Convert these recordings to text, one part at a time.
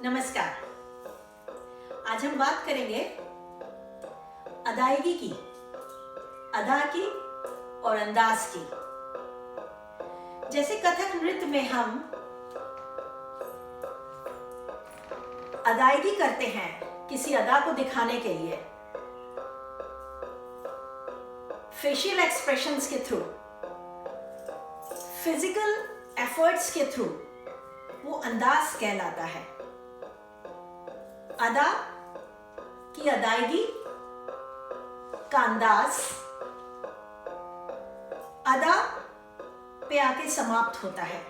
नमस्कार। आज हम बात करेंगे अदायगी की, अदा की और अंदाज की। जैसे कथक नृत्य में हम अदायगी करते हैं किसी अदा को दिखाने के लिए, फेशियल एक्सप्रेशंस के थ्रू, फिजिकल एफर्ट्स के थ्रू, वो अंदाज कहलाता है। अदा की अदायगी का अंदाज अदा पे आके समाप्त होता है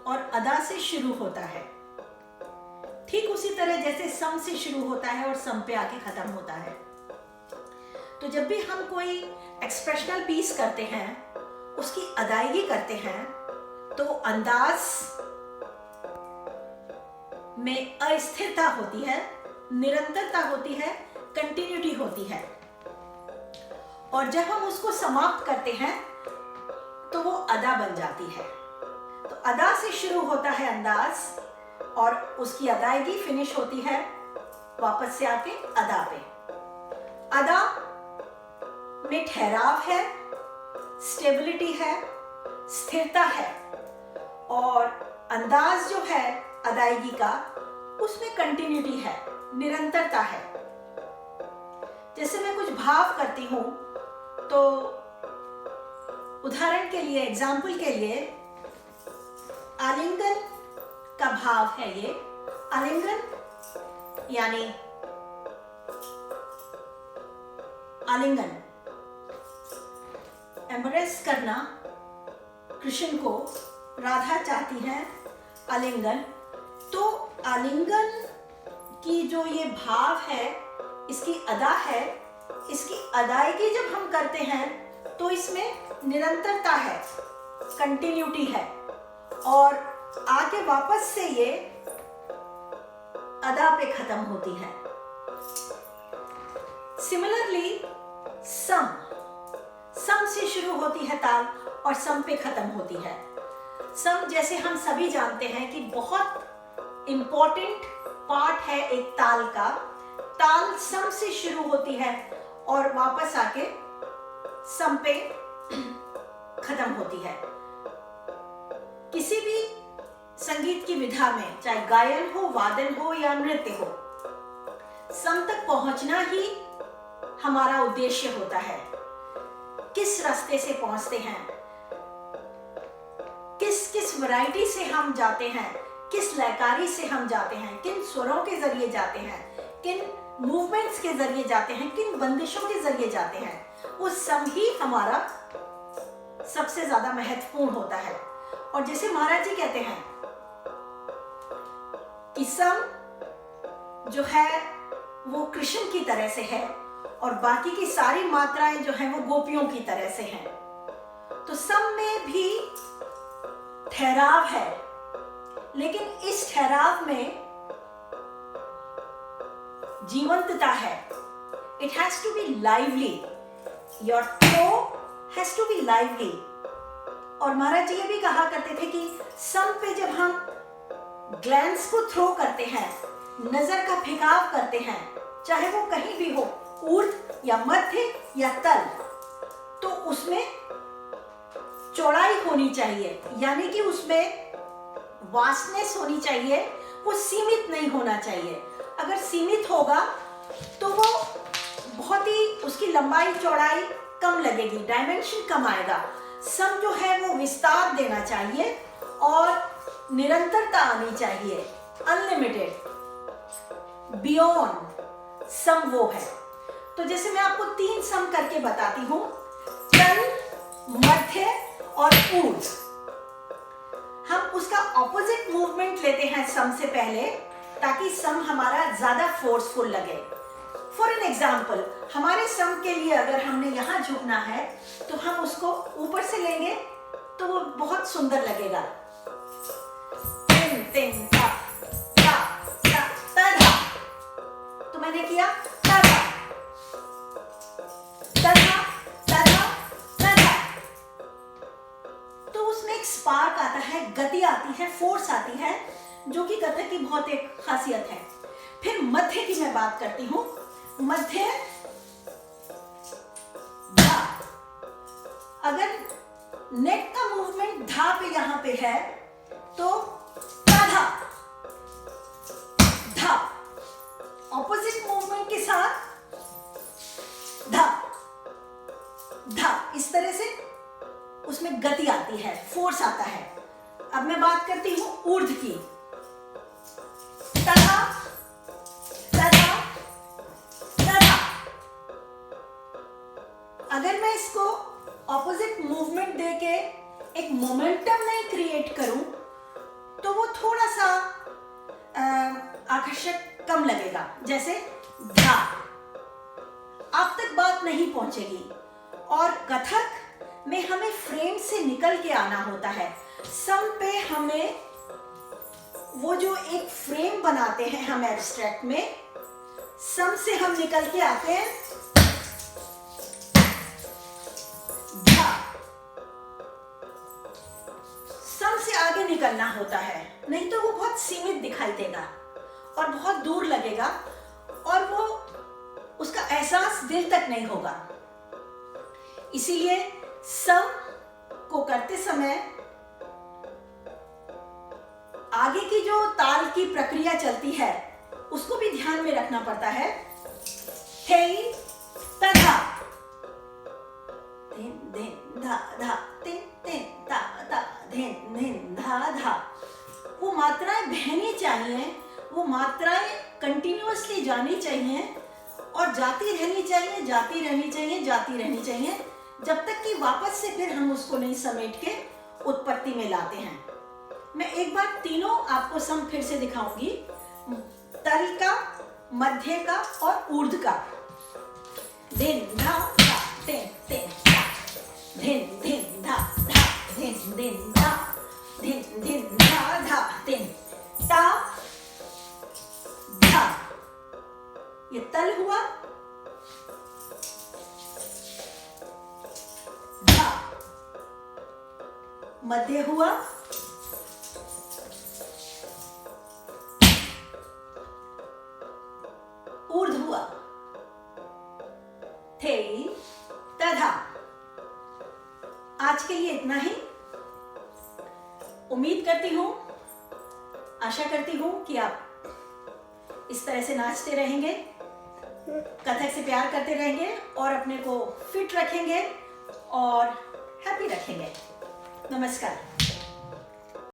और अदा से शुरू होता है। ठीक उसी तरह जैसे सम से शुरू होता है और सम पे आके खत्म होता है। तो जब भी हम कोई एक्सप्रेशनल पीस करते हैं, उसकी अदायगी करते हैं, तो अंदाज में अस्थिरता होती है, निरंतरता होती है, कंटिन्यूटी होती है। और जब हम उसको समाप्त करते हैं तो वो अदा बन जाती है। तो अदा से शुरू होता है अंदाज और उसकी अदायगी फिनिश होती है वापस से आके अदा पे। अदा में ठहराव है, स्टेबिलिटी है, स्थिरता है, और अंदाज जो है अदायगी का, उसमें कंटिन्यूटी है, निरंतरता है। जैसे मैं कुछ भाव करती हूं तो उदाहरण के लिए, एग्जाम्पल के लिए, आलिंगन का भाव है ये। आलिंगन यानी आलिंगन, एम्ब्रेस करना। कृष्ण को राधा चाहती है आलिंगन, तो आलिंगन की जो ये भाव है, इसकी अदा है, इसकी अदायगी जब हम करते हैं तो इसमें निरंतरता है, कंटिन्यूटी है, और आके वापस से ये अदा पे खत्म होती है। सिमिलरली सम से शुरू होती है ताल और सम पे खत्म होती है। सम, जैसे हम सभी जानते हैं कि बहुत इंपॉर्टेंट पार्ट है एक ताल का। ताल सम से शुरू होती है और वापस आके सम पे खत्म होती है। किसी भी संगीत की विधा में, चाहे गायन हो, वादन हो या नृत्य हो, सम तक पहुंचना ही हमारा उद्देश्य होता है। किस रास्ते से पहुंचते हैं, किस वैरायटी से हम जाते हैं, किस लयकारी से हम जाते हैं, किन स्वरों के जरिए जाते हैं, किन मूवमेंट्स के जरिए जाते हैं, किन बंदिशों के जरिए जाते हैं, वो सब ही हमारा सबसे ज्यादा महत्वपूर्ण होता है। और जैसे महाराज जी कहते हैं कि सम जो है वो कृष्ण की तरह से है और बाकी की सारी मात्राएं जो हैं वो गोपियों की तरह से हैं। तो सम में भी ठहराव है, लेकिन इस ठहराव में जीवंतता है। It has to be lively, your throw has to be lively. और महाराज जी ये भी कहा करते थे कि सम पे जब हम ग्लैंस को थ्रो करते हैं, नजर का फेंकाव करते हैं, चाहे वो कहीं भी हो, ऊर्ध्व या मध्य या तल, तो उसमें चौड़ाई होनी चाहिए, यानी कि उसमें वास्टनेस होनी चाहिए, वो सीमित नहीं होना चाहिए। अगर सीमित होगा तो वो बहुत ही, उसकी लंबाई चौड़ाई कम लगेगी, डायमेंशन कम आएगा। सम जो है वो विस्तार देना चाहिए और निरंतरता आनी चाहिए, अनलिमिटेड, बियॉन्ड सम वो है। तो जैसे मैं आपको 3 सम करके बताती हूं, तल, मध्य और ऊर्ध्व। हम उसका ऑपोजिट मूवमेंट लेते हैं सम से पहले, ताकि सम हमारा ज्यादा फोर्सफुल लगे। फॉर एन एग्जाम्पल, हमारे सम के लिए अगर हमने यहां झुकना है तो हम उसको ऊपर से लेंगे तो वो बहुत सुंदर लगेगा। तिन तिन ता ता ता ता ता। तो मैंने किया ता ता ता ता ता ता ता। तो उसमें एक स्पार्क आता है, गति आती है, फोर्स आती है, जो कि कथक की बहुत एक खासियत है। फिर मध्य की मैं बात करती हूँ। मध्य धा। अगर नेक का मूवमेंट धा पे यहां पे है तो धा, धा। ऑपोजिट मूवमेंट के साथ धा, धा। इस तरह से उसमें गति आती है, फोर्स आता है। अब मैं बात करती हूं ऊर्ध्व की। तथा, तथा, तथा। अगर मैं इसको ऑपोजिट मूवमेंट देके एक मोमेंटम नहीं क्रिएट करूं तो वो थोड़ा सा आकर्षक कम लगेगा। जैसे धा, आप तक बात नहीं पहुंचेगी। और कथक में हमें फ्रेम से निकल के आना होता है। सम पे हमें वो जो एक फ्रेम बनाते हैं हम एब्स्ट्रैक्ट में, सम से हम निकल के आते हैं धा। सम से आगे निकलना होता है, नहीं तो वो बहुत सीमित दिखाई देगा और बहुत दूर लगेगा और वो उसका एहसास दिल तक नहीं होगा। इसीलिए सम को करते समय आगे की जो ताल की प्रक्रिया चलती है उसको भी ध्यान में रखना पड़ता है। थे तथा, धिन धिन धा धा, तिन तिन ता ता, धिन धिन धा धा। वो मात्राएं बहनी चाहिए, वो मात्राएं कंटिन्यूअसली जानी चाहिए और जाती रहनी चाहिए, जाती रहनी चाहिए, जाती रहनी चाहिए, जब तक कि वापस से फिर हम उसको नहीं समेट के उत्पत्ति में लाते हैं। मैं एक बार तीनों आपको सम फिर से दिखाऊंगी, तल का, मध्य का और ऊर्ध्व का। धिन धा धा, तिन तिन धा, धिन धिन धा धा, धिन धिन धा, धिन धिन धा धा, तिन ता धा। ये तल हुआ, धा। मध्य हुआ, ऊर्ध्व हुआ, थे तथा। आज के लिए इतना ही। उम्मीद करती हूं, आशा करती हूं कि आप इस तरह से नाचते रहेंगे, कथक से प्यार करते रहेंगे और अपने को फिट रखेंगे और हैप्पी रखेंगे। नमस्कार।